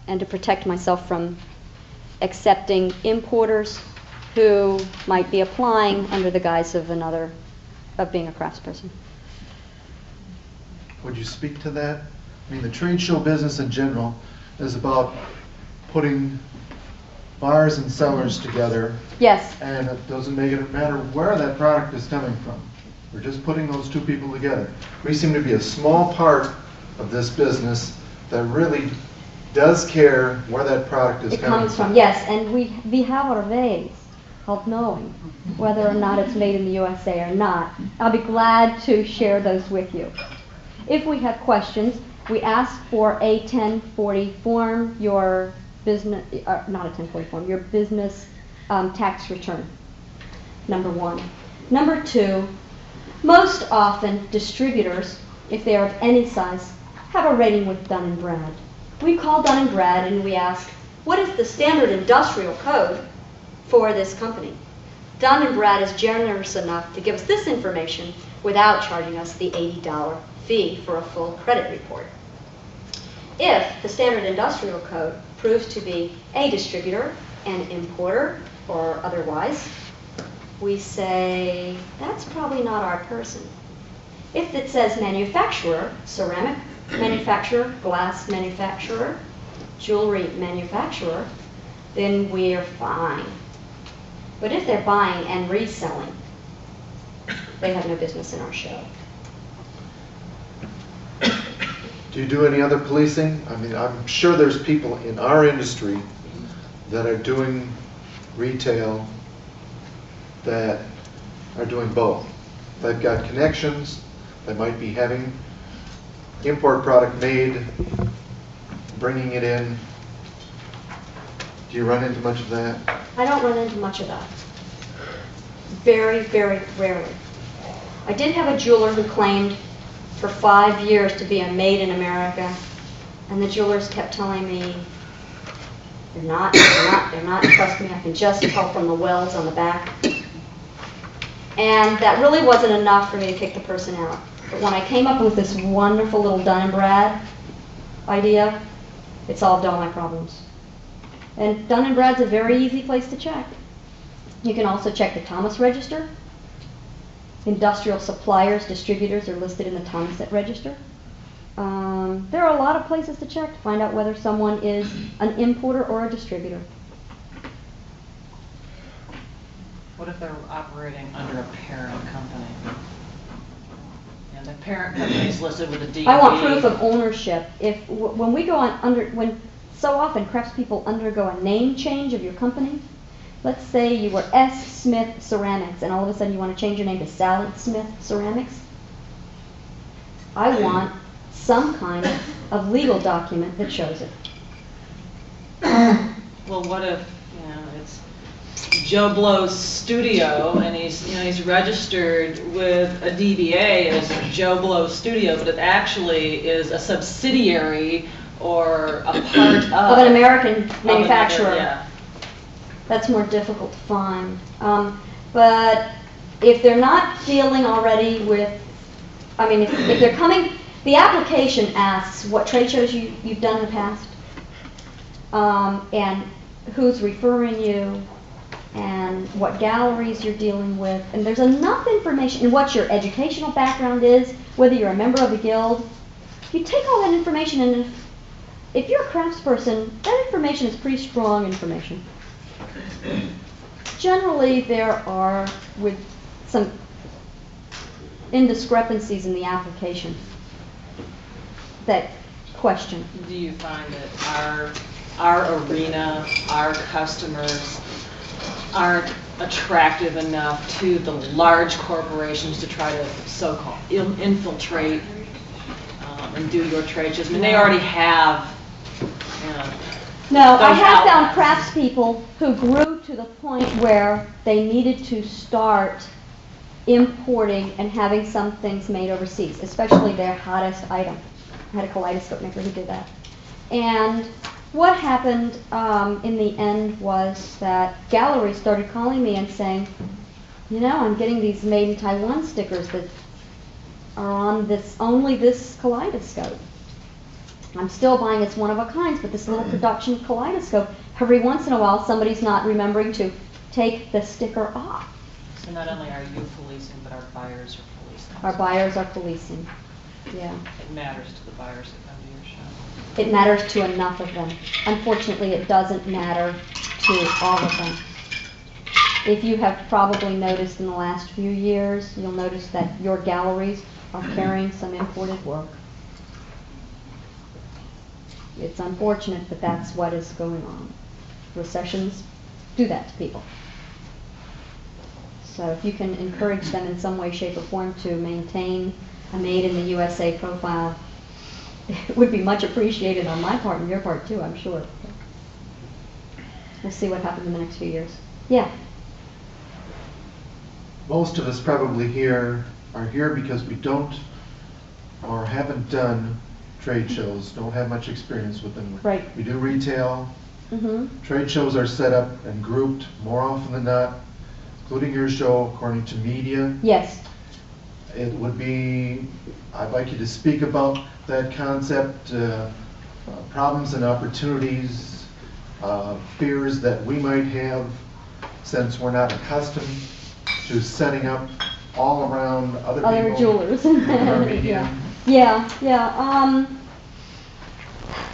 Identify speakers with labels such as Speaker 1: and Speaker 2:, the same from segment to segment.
Speaker 1: and to protect myself from accepting importers who might be applying under the guise of being a craftsperson.
Speaker 2: Would you speak to that? I mean, the trade show business in general is about putting buyers and sellers together.
Speaker 1: Yes.
Speaker 2: And it doesn't make it matter where that product is coming from. We're just putting those two people together. We seem to be a small part of this business that really does care where that product is coming from.
Speaker 1: Yes, and we have our ways of knowing whether or not it's made in the USA or not. I'll be glad to share those with you. If we have questions, we ask for a 1040 form, your business, not a 1040 form, your business tax return, number one. Number two, most often distributors, if they are of any size, have a rating with Dun & Brad. We call Dun & Brad and we ask, what is the standard industrial code for this company? Dun & Brad is generous enough to give us this information without charging us the $80 fee for a full credit report. If the standard industrial code proves to be a distributor, an importer, or otherwise, we say, that's probably not our person. If it says manufacturer, ceramic manufacturer, glass manufacturer, jewelry manufacturer, then we're fine. But if they're buying and reselling, they have no business in our show.
Speaker 2: Do you do any other policing? I mean, I'm sure there's people in our industry that are doing retail that are doing both. They've got connections, they might be having import product made, bringing it in. Do you run into much of that?
Speaker 1: I don't run into much of that. Very, very rarely. I did have a jeweler who claimed for 5 years to be a made in America, and the jewelers kept telling me, they're not, trust me, I can just tell from the wells on the back. And that really wasn't enough for me to kick the person out. But when I came up with this wonderful little Dun & Brad idea, it solved all my problems. And Dun & Brad's a very easy place to check. You can also check the Thomas Register. Industrial suppliers, distributors are listed in the Thomas Register. There are a lot of places to check to find out whether someone is an importer or a distributor.
Speaker 3: What if they're operating under a parent company? And the parent company is listed with a DB.
Speaker 1: I want proof of ownership. When we go on when so often craftspeople undergo a name change of your company. Let's say you were S. Smith Ceramics, and all of a sudden you want to change your name to Sally Smith Ceramics. I want some kind of legal document that shows it.
Speaker 3: Well, what if it's Joe Blow's studio, and he's registered with a DBA as Joe Blow Studio, but it actually is a subsidiary or a part of
Speaker 1: an American manufacturer.
Speaker 3: Yeah.
Speaker 1: That's more difficult to find. But if they're not dealing already with, if they're coming, the application asks what trade shows you've done in the past, and who's referring you, and what galleries you're dealing with, and there's enough information, and what your educational background is, whether you're a member of a guild. You take all that information, and if you're a craftsperson, that information is pretty strong information. Generally, there are with some indiscrepancies in the application that question.
Speaker 3: Do you find that our arena, our customers aren't attractive enough to the large corporations to try to so-called infiltrate and do your trade shows? I mean, they already have.
Speaker 1: No, I have found craftspeople who grew to the point where they needed to start importing and having some things made overseas, especially their hottest item. I had a kaleidoscope maker who did that. And what happened in the end was that galleries started calling me and saying, I'm getting these made in Taiwan stickers that are on only this kaleidoscope. I'm still buying its one-of-a-kinds, but this little production kaleidoscope, every once in a while somebody's not remembering to take the sticker off.
Speaker 3: So not only are you policing, but our buyers are policing.
Speaker 1: Our buyers are policing. Yeah.
Speaker 3: It matters to the buyers that come to your shop.
Speaker 1: It matters to enough of them. Unfortunately, it doesn't matter to all of them. If you have probably noticed in the last few years, you'll notice that your galleries are carrying some imported work. It's unfortunate, but that's what is going on. Recessions do that to people. So if you can encourage them in some way, shape, or form to maintain a made in the USA profile, it would be much appreciated on my part and your part too, I'm sure. We'll see what happens in the next few years. Yeah.
Speaker 2: Most of us probably here are here because we don't or haven't done trade shows, don't have much experience with them.
Speaker 1: Right.
Speaker 2: We do retail.
Speaker 1: Mm-hmm.
Speaker 2: Trade shows are set up and grouped more often than not, including your show, according to media.
Speaker 1: Yes.
Speaker 2: It would be, I'd like you to speak about that concept, problems and opportunities, fears that we might have since we're not accustomed to setting up all around other people.
Speaker 1: Jewelers.
Speaker 2: in our media.
Speaker 1: Yeah.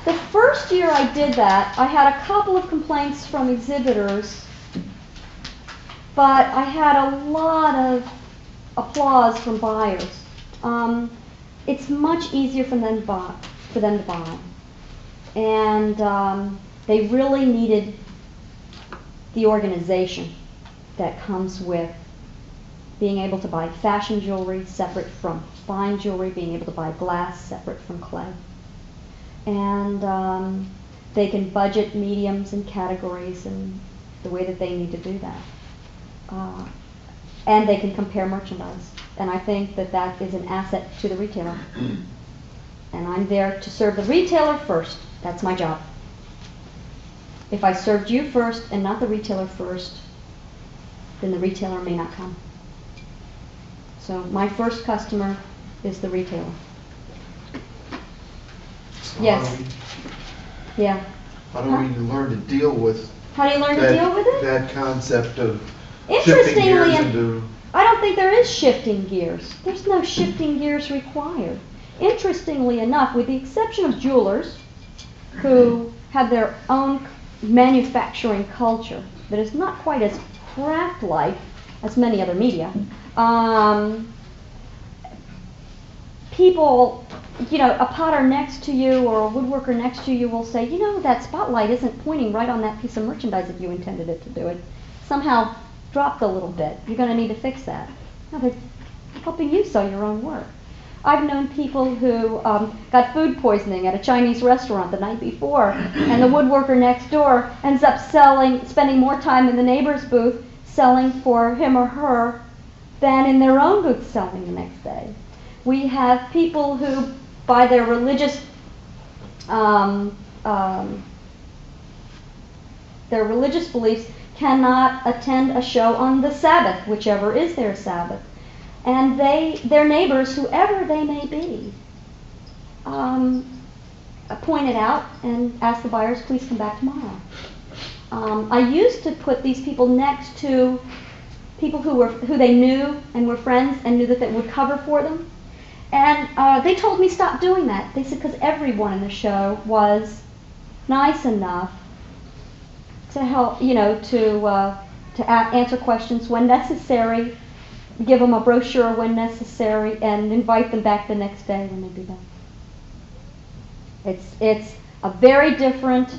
Speaker 1: The first year I did that, I had a couple of complaints from exhibitors, but I had a lot of applause from buyers. It's much easier for them to buy, and they really needed the organization that comes with being able to buy fashion jewelry separate from fine jewelry, being able to buy glass separate from clay. And they can budget mediums and categories and the way that they need to do that. And they can compare merchandise. And I think that that is an asset to the retailer. And I'm there to serve the retailer first. That's my job. If I served you first and not the retailer first, then the retailer may not come. So my first customer is the retailer.
Speaker 2: So
Speaker 1: Yes. Yeah.
Speaker 2: How do we learn to deal with
Speaker 1: How do you learn to deal with it?
Speaker 2: that concept of shifting
Speaker 1: Interestingly,
Speaker 2: gears into...
Speaker 1: I don't think there is shifting gears. There's no shifting gears required. Interestingly enough, with the exception of jewelers who have their own manufacturing culture that is not quite as craft-like as many other media, people, a potter next to you or a woodworker next to you will say, that spotlight isn't pointing right on that piece of merchandise that you intended it to do. It somehow dropped a little bit. You're going to need to fix that. Now they're helping you sell your own work. I've known people who got food poisoning at a Chinese restaurant the night before, and the woodworker next door ends up spending more time in the neighbor's booth selling for him or her than in their own booth selling the next day. We have people who, by their religious beliefs, cannot attend a show on the Sabbath, whichever is their Sabbath. And their neighbors, whoever they may be, point it out and ask the buyers, please come back tomorrow. I used to put these people next to people who they knew and were friends and knew that they would cover for them. And they told me stop doing that. They said because everyone in the show was nice enough to help, to answer questions when necessary, give them a brochure when necessary, and invite them back the next day when they'd be back. It's a very different,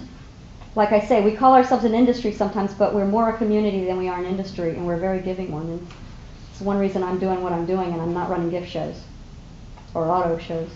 Speaker 1: like I say, we call ourselves an industry sometimes, but we're more a community than we are an industry, and we're a very giving one. And it's one reason I'm doing what I'm doing, and I'm not running gift shows or auto shows.